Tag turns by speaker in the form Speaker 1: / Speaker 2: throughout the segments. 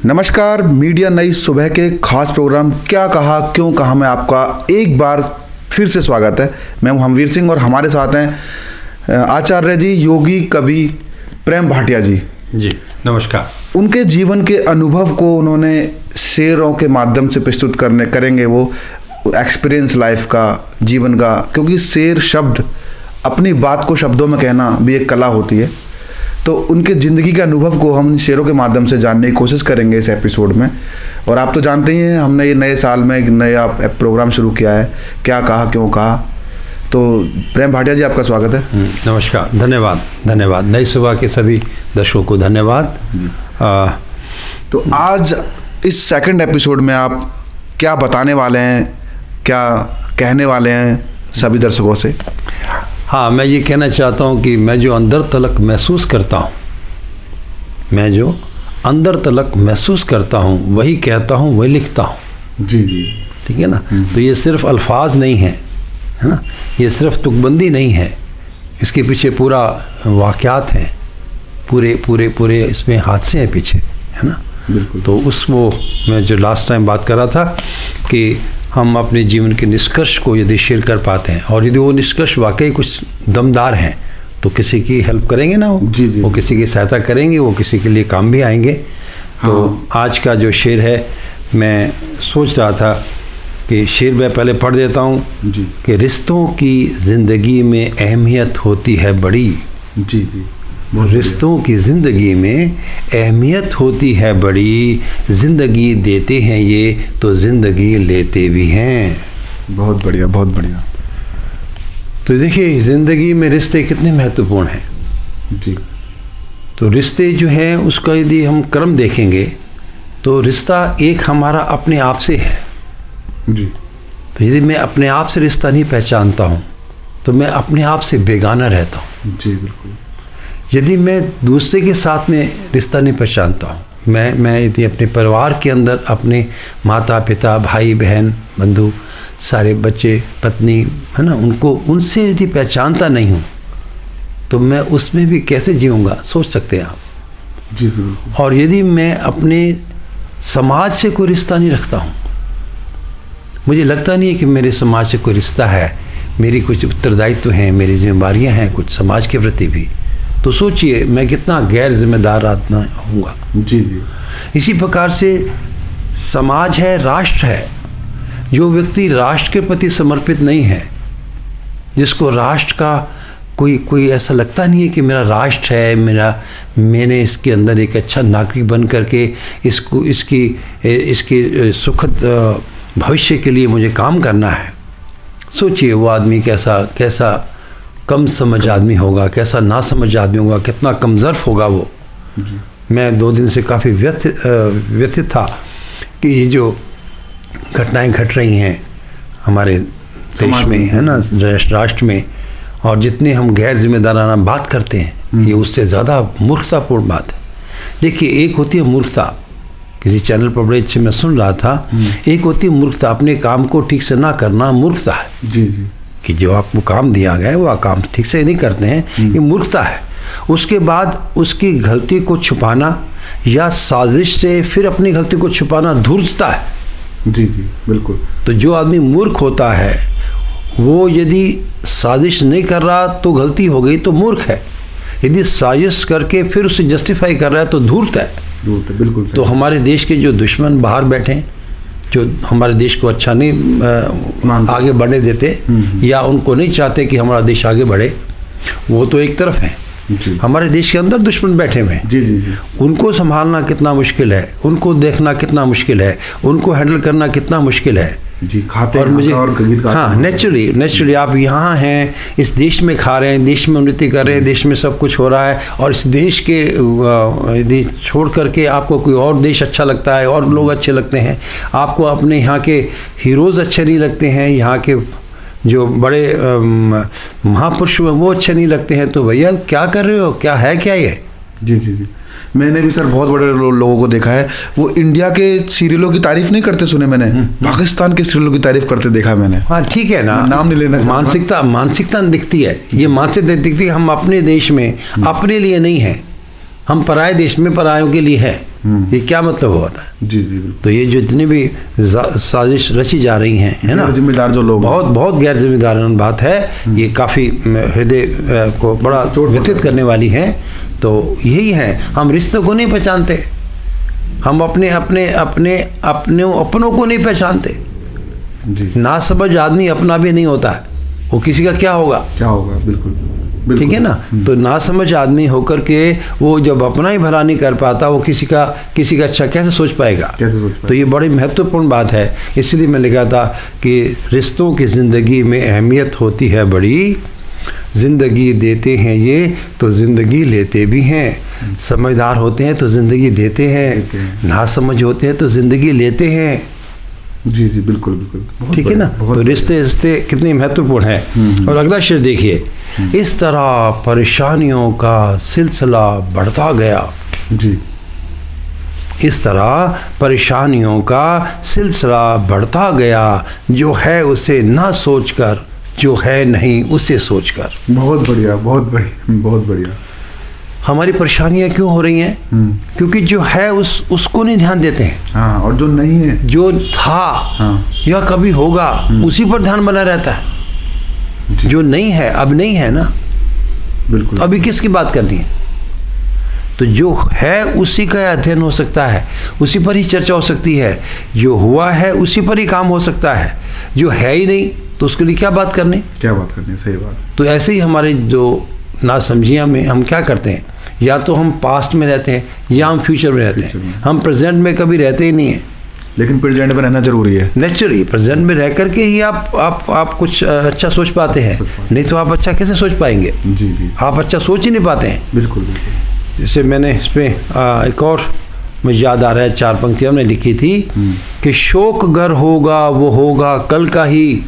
Speaker 1: नमस्कार, मीडिया नई सुबह के खास प्रोग्राम क्या कहा क्यों कहा में आपका एक बार फिर से स्वागत है। मैं हूं हमवीर सिंह और हमारे साथ हैं आचार्य जी, योगी कवि प्रेम भाटिया जी।
Speaker 2: जी नमस्कार।
Speaker 1: उनके जीवन के अनुभव को उन्होंने शेरों के माध्यम से प्रस्तुत करेंगे, वो एक्सपीरियंस लाइफ का, जीवन का, क्योंकि शेर शब्द, अपनी बात को शब्दों में कहना भी एक कला होती है। तो उनके ज़िंदगी के अनुभव को हम शेरों के माध्यम से जानने की कोशिश करेंगे इस एपिसोड में। और आप तो जानते ही हैं, हमने ये नए साल में एक नया प्रोग्राम शुरू किया है, क्या कहा क्यों कहा। तो प्रेम भाटिया जी, आपका स्वागत है।
Speaker 2: नमस्कार, धन्यवाद। नई सुबह के सभी दर्शकों को धन्यवाद।
Speaker 1: तो आज इस सेकंड एपिसोड में आप क्या बताने वाले हैं, क्या कहने वाले हैं सभी दर्शकों से?
Speaker 2: हाँ, मैं ये कहना चाहता हूँ कि मैं जो अंदर तलक महसूस करता हूँ, वही कहता हूँ, वही लिखता हूँ।
Speaker 1: जी जी,
Speaker 2: ठीक है ना। तो ये सिर्फ अल्फाज नहीं है ना, ये सिर्फ तुकबंदी नहीं है, इसके पीछे पूरा वाक़यात हैं, पूरे इसमें हादसे हैं पीछे, है ना।
Speaker 1: बिल्कुल।
Speaker 2: तो वो मैं जो लास्ट टाइम बात कर रहा था कि हम अपने जीवन के निष्कर्ष को यदि शेयर कर पाते हैं और यदि वो निष्कर्ष वाकई कुछ दमदार हैं तो किसी की हेल्प करेंगे ना, वो किसी की सहायता करेंगे, वो किसी के लिए काम भी आएंगे। तो आज का जो शेर है, मैं सोच रहा था कि शेर मैं पहले पढ़ देता हूँ कि रिश्तों की ज़िंदगी में अहमियत होती है बड़ी।
Speaker 1: जी,
Speaker 2: रिश्तों की ज़िंदगी में अहमियत होती है बड़ी, ज़िंदगी देते हैं ये तो ज़िंदगी लेते भी हैं।
Speaker 1: बहुत बढ़िया, बहुत बढ़िया।
Speaker 2: तो देखिए, ज़िंदगी में रिश्ते कितने महत्वपूर्ण हैं।
Speaker 1: जी।
Speaker 2: तो रिश्ते जो हैं, उसका यदि हम क्रम देखेंगे तो रिश्ता एक हमारा अपने आप से है।
Speaker 1: जी।
Speaker 2: तो यदि मैं अपने आप से रिश्ता नहीं पहचानता हूँ तो मैं अपने आप से बेगाना रहता हूँ।
Speaker 1: जी बिल्कुल।
Speaker 2: यदि मैं दूसरे के साथ में रिश्ता नहीं पहचानता हूँ, मैं यदि अपने परिवार के अंदर अपने माता पिता, भाई बहन, बंधु, सारे बच्चे, पत्नी, है ना, उनसे यदि पहचानता नहीं हूँ तो मैं उसमें भी कैसे जीऊँगा, सोच सकते हैं आप।
Speaker 1: जी बिल्कुल।
Speaker 2: और यदि मैं अपने समाज से कोई रिश्ता नहीं रखता हूँ, मुझे लगता नहीं है कि मेरे समाज से कोई रिश्ता है, मेरी कुछ उत्तरदायित्व हैं, मेरी जिम्मेदारियाँ हैं कुछ समाज के प्रति भी, तो सोचिए मैं कितना गैर जिम्मेदार आदमी होऊंगा।
Speaker 1: जी जी।
Speaker 2: इसी प्रकार से समाज है, राष्ट्र है। जो व्यक्ति राष्ट्र के प्रति समर्पित नहीं है, जिसको राष्ट्र का कोई ऐसा लगता नहीं है कि मेरा राष्ट्र है, मैंने इसके अंदर एक अच्छा नागरिक बन करके इसकी सुखद भविष्य के लिए मुझे काम करना है, सोचिए वो आदमी कैसा कम समझ आदमी होगा, कैसा ना समझ आदमी होगा, कितना कमज़र्फ होगा वो। मैं 2 दिन से काफ़ी व्यथित था कि ये जो घटनाएं घट रही हैं हमारे देश में, है ना, राष्ट्र में, और जितने हम गैर जिम्मेदाराना बात करते हैं, ये उससे ज़्यादा मूर्खतापूर्ण बात है। देखिए, एक होती है मूर्खता, किसी चैनल पर बड़े अच्छे मैं सुन रहा था, एक होती है मूर्खता, अपने काम को ठीक से ना करना मूर्खता है।
Speaker 1: जी जी।
Speaker 2: कि जो आपको काम दिया गया है वो काम ठीक से नहीं करते हैं, ये मूर्खता है। उसके बाद उसकी गलती को छुपाना या साजिश से फिर अपनी गलती को छुपाना धूर्तता है।
Speaker 1: जी जी बिल्कुल।
Speaker 2: तो जो आदमी मूर्ख होता है, वो यदि साजिश नहीं कर रहा तो गलती हो गई तो मूर्ख है, यदि साजिश करके फिर उसे जस्टिफाई कर रहा है तो धूर्त है।
Speaker 1: बिल्कुल।
Speaker 2: तो हमारे देश के जो दुश्मन बाहर बैठे हैं, जो हमारे देश को अच्छा नहीं आगे बढ़ने देते या उनको नहीं चाहते कि हमारा देश आगे बढ़े, वो तो एक तरफ है। हमारे देश के अंदर दुश्मन बैठे हुए हैं।
Speaker 1: जी जी जी।
Speaker 2: उनको संभालना कितना मुश्किल है, उनको देखना कितना मुश्किल है, उनको हैंडल करना कितना मुश्किल है।
Speaker 1: जी, खाते
Speaker 2: और मुझे
Speaker 1: हाँ,
Speaker 2: नेचुरली आप यहाँ हैं, इस देश में खा रहे हैं, देश में उन्नति कर रहे हैं, देश में सब कुछ हो रहा है, और इस देश के यदि छोड़ करके आपको कोई और देश अच्छा लगता है और लोग अच्छे लगते हैं, आपको अपने यहाँ के हीरोज़ अच्छे नहीं लगते हैं, यहाँ के जो बड़े महापुरुष हैं वो अच्छे नहीं लगते हैं, तो भैया क्या कर रहे हो, क्या है क्या ये?
Speaker 1: जी जी जी। मैंने भी सर बहुत बड़े लोगों को देखा है, वो इंडिया के सीरियलों की तारीफ नहीं करते सुने मैंने, पाकिस्तान के सीरियलों की तारीफ करते देखा मैंने।
Speaker 2: हाँ ठीक है ना,
Speaker 1: नाम नहीं लेना,
Speaker 2: मानसिकता दिखती है, ये मानसिकता दिखती है। हम अपने देश में अपने लिए नहीं है, हम पराए देश में परायों के लिए है। ये क्या मतलब होता है?
Speaker 1: जी जी बिल्कुल।
Speaker 2: तो ये जो जितनी भी साजिश रची जा रही हैं, है ना,
Speaker 1: जिम्मेदार जो लोग,
Speaker 2: बहुत बहुत गैर जिम्मेदार बात है। ये काफ़ी हृदय को बड़ा व्यथित करने वाली है। तो यही है, हम रिश्तों को नहीं पहचानते, हम अपने अपने अपने अपने अपनों को नहीं पहचानते। ना समझ आदमी अपना भी नहीं होता है, वो किसी का क्या होगा,
Speaker 1: बिल्कुल
Speaker 2: ठीक है ना। तो ना समझ आदमी होकर के वो जब अपना ही भला नहीं कर पाता, वो किसी का अच्छा कैसे सोच पाएगा? तो ये बड़ी महत्वपूर्ण बात है। इसलिए मैं लिखा था कि रिश्तों की ज़िंदगी में अहमियत होती है बड़ी, ज़िंदगी देते हैं ये तो ज़िंदगी लेते भी हैं। समझदार होते हैं तो ज़िंदगी देते हैं, ना समझ होते हैं तो ज़िंदगी लेते हैं।
Speaker 1: जी जी बिल्कुल बिल्कुल,
Speaker 2: ठीक है ना। तो रिश्ते कितने महत्वपूर्ण हैं। और अगला शेर देखिए, इस तरह परेशानियों का सिलसिला बढ़ता गया।
Speaker 1: जी,
Speaker 2: इस तरह परेशानियों का सिलसिला बढ़ता गया, जो है उसे ना सोचकर, जो है नहीं उसे सोचकर।
Speaker 1: बहुत बढ़िया, बहुत बढ़िया, बहुत बढ़िया।
Speaker 2: हमारी परेशानियां क्यों हो रही हैं? क्योंकि जो है उसको नहीं ध्यान देते हैं।
Speaker 1: हाँ, और जो नहीं है,
Speaker 2: जो था, हाँ, या कभी होगा, उसी पर ध्यान बना रहता है। जो नहीं है, अब नहीं है ना,
Speaker 1: बिल्कुल।
Speaker 2: तो अभी किसकी बात करनी है? तो जो है उसी का अध्ययन हो सकता है, उसी पर ही चर्चा हो सकती है। जो हुआ है उसी पर ही काम हो सकता है। जो है ही नहीं तो उसके लिए क्या बात करनी?
Speaker 1: सही बात।
Speaker 2: तो ऐसे ही हमारे जो नासमझियाँ में हम क्या करते हैं, या तो हम पास्ट में रहते हैं या हम फ्यूचर में रहते हैं। हम प्रेजेंट में कभी रहते ही नहीं हैं।
Speaker 1: लेकिन प्रेजेंट में रहना जरूरी है।
Speaker 2: नेचुरली प्रेजेंट में रह करके ही आप कुछ अच्छा सोच पाते हैं। नहीं तो आप अच्छा कैसे सोच पाएंगे?
Speaker 1: जी जी,
Speaker 2: आप अच्छा सोच ही नहीं पाते हैं।
Speaker 1: बिल्कुल बिल्कुल।
Speaker 2: जैसे मैंने इसमें एक और मुझे याद आ रहा है, 4 पंक्तियाँ हमने लिखी थी कि शोक गर होगा वो होगा कल का ही।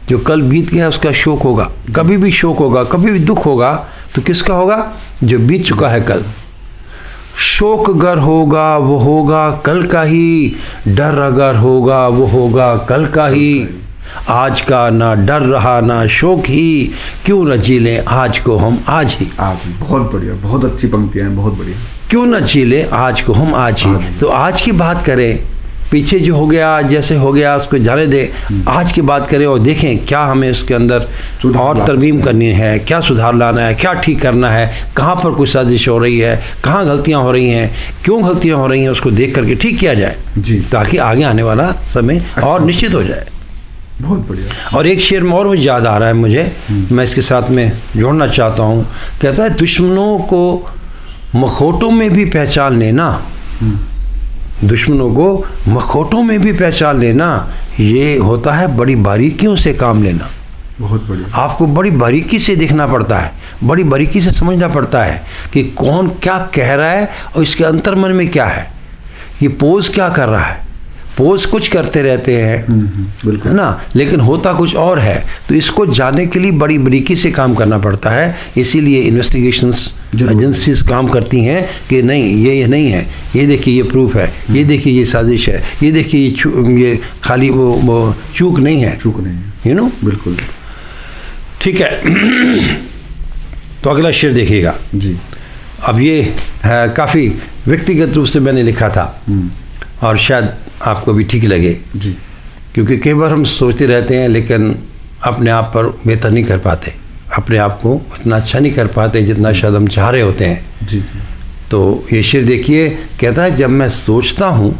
Speaker 2: जो कल बीत गया उसका शोक होगा। कभी भी शोक होगा, कभी भी दुख होगा, तो किसका होगा? जो बीत चुका है कल। शोक गर होगा वो होगा कल का ही, डर अगर होगा वो होगा कल का ही। आज का ना डर रहा ना शोक ही, क्यों न जी लें आज को हम आज ही।
Speaker 1: बहुत बढ़िया, बहुत अच्छी पंक्तियां हैं, बहुत बढ़िया।
Speaker 2: क्यों न जी लें आज को हम आज ही। तो आज की बात करें, पीछे जो हो गया जैसे हो गया उसको जाने दे, आज की बात करें और देखें क्या हमें उसके अंदर और तरमीम करनी है, क्या सुधार लाना है, क्या ठीक करना है, कहाँ पर कुछ साजिश हो रही है, कहाँ गलतियाँ हो रही हैं, क्यों गलतियाँ हो रही हैं, उसको देख करके ठीक किया जाए
Speaker 1: जी, ताकि
Speaker 2: आगे आने वाला समय और निश्चित हो जाए।
Speaker 1: बहुत बढ़िया।
Speaker 2: और एक शेर में और याद आ रहा है मुझे, मैं इसके साथ में जोड़ना चाहता हूँ। कहता है, दुश्मनों को मखौटों में भी पहचान लेना, दुश्मनों को मखौटों में भी पहचान लेना, ये होता है बड़ी बारीकियों से काम लेना।
Speaker 1: बहुत बढ़िया।
Speaker 2: आपको बड़ी बारीकी से देखना पड़ता है, बड़ी बारीकी से समझना पड़ता है कि कौन क्या कह रहा है और इसके अंतर्मन में क्या है। ये पोज क्या कर रहा है, पोज कुछ करते रहते हैं,
Speaker 1: बिल्कुल,
Speaker 2: है ना, लेकिन होता कुछ और है। तो इसको जानने के लिए बड़ी बारीकी से काम करना पड़ता है। इसीलिए इन्वेस्टिगेशंस एजेंसीज काम करती हैं कि नहीं, ये नहीं है, ये देखिए ये प्रूफ है, ये देखिए ये साजिश है, ये देखिए ये खाली वो चूक नहीं है, यू नो।
Speaker 1: बिल्कुल
Speaker 2: ठीक है। तो अगला शेर देखिएगा
Speaker 1: जी।
Speaker 2: अब ये काफ़ी व्यक्तिगत रूप से मैंने लिखा था और शायद आपको भी ठीक लगे
Speaker 1: जी,
Speaker 2: क्योंकि कई बार हम सोचते रहते हैं लेकिन अपने आप पर बेहतर नहीं कर पाते, अपने आप को उतना अच्छा नहीं कर पाते जितना शायद हम चाह रहे होते हैं।
Speaker 1: जी जी।
Speaker 2: तो ये शेर देखिए, कहता है, जब मैं सोचता हूँ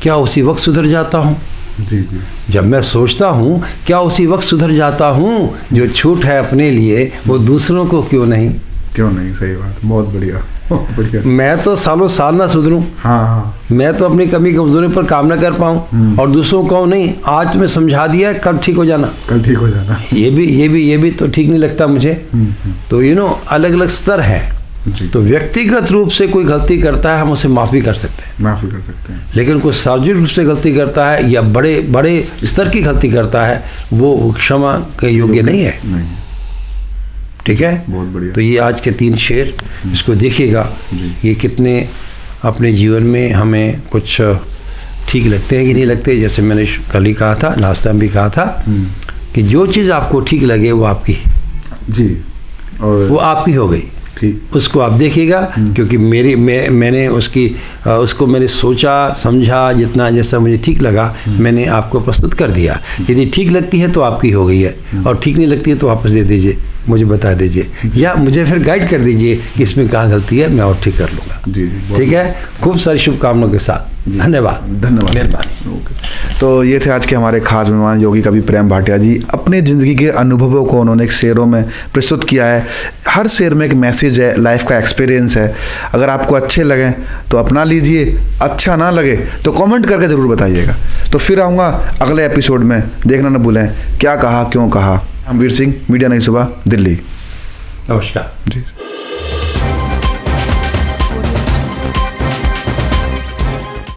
Speaker 2: क्या उसी वक्त सुधर जाता हूँ।
Speaker 1: जी जी।
Speaker 2: जब मैं सोचता हूँ क्या उसी वक्त सुधर जाता हूँ, जो छूट है अपने लिए वो दूसरों को क्यों नहीं।
Speaker 1: सही बात, बहुत बढ़िया, बहुत बढ़िया।
Speaker 2: मैं तो सालों साल ना सुधरूं,
Speaker 1: हाँ,
Speaker 2: मैं तो अपनी कमी कमजोरी पर काम ना कर पाऊं और दूसरों को नहीं, आज तुम्हें समझा दिया कल ठीक हो जाना, ये भी तो ठीक नहीं लगता मुझे। तो अलग अलग स्तर है। तो व्यक्तिगत रूप से कोई गलती करता है हम उसे माफ़ी कर सकते हैं, लेकिन कोई सार्वजनिक रूप से गलती करता है या बड़े बड़े स्तर की गलती करता है वो क्षमा के योग्य नहीं है। ठीक है,
Speaker 1: बहुत बढ़िया।
Speaker 2: तो ये आज के 3 शेर, इसको देखिएगा, ये कितने अपने जीवन में हमें कुछ ठीक लगते हैं कि नहीं लगते। जैसे मैंने कल ही कहा था, लास्ट टाइम भी कहा था कि जो चीज़ आपको ठीक लगे वो आपकी
Speaker 1: जी, और
Speaker 2: वो आपकी हो गई।
Speaker 1: ठीक।
Speaker 2: उसको आप देखिएगा, क्योंकि मैंने उसको मैंने सोचा समझा, जितना जैसा मुझे ठीक लगा मैंने आपको प्रस्तुत कर दिया। यदि ठीक लगती है तो आपकी हो गई है, और ठीक नहीं लगती है तो वापस दे दीजिए, मुझे बता दीजिए, या मुझे फिर गाइड कर दीजिए कि इसमें कहाँ गलती है, मैं और ठीक कर लूँगा।
Speaker 1: जी,
Speaker 2: ठीक है। खूब सारी शुभकामनाओं के साथ धन्यवाद।
Speaker 1: मेहरबानी। तो ये थे आज के हमारे खास मेहमान योगी कवि प्रेम भाटिया जी। अपने ज़िंदगी के अनुभवों को उन्होंने एक शेरों में प्रस्तुत किया है। हर शेर में एक मैसेज है, लाइफ का एक्सपीरियंस है। अगर आपको अच्छे लगें तो अपना लीजिए, अच्छा ना लगे तो कमेंट करके ज़रूर बताइएगा। तो फिर आऊँगा अगले एपिसोड में, देखना न भूलें क्या कहा क्यों कहा। हम वीर सिंह, मीडिया नई सुबह, दिल्ली।
Speaker 2: नमस्कार
Speaker 1: जी।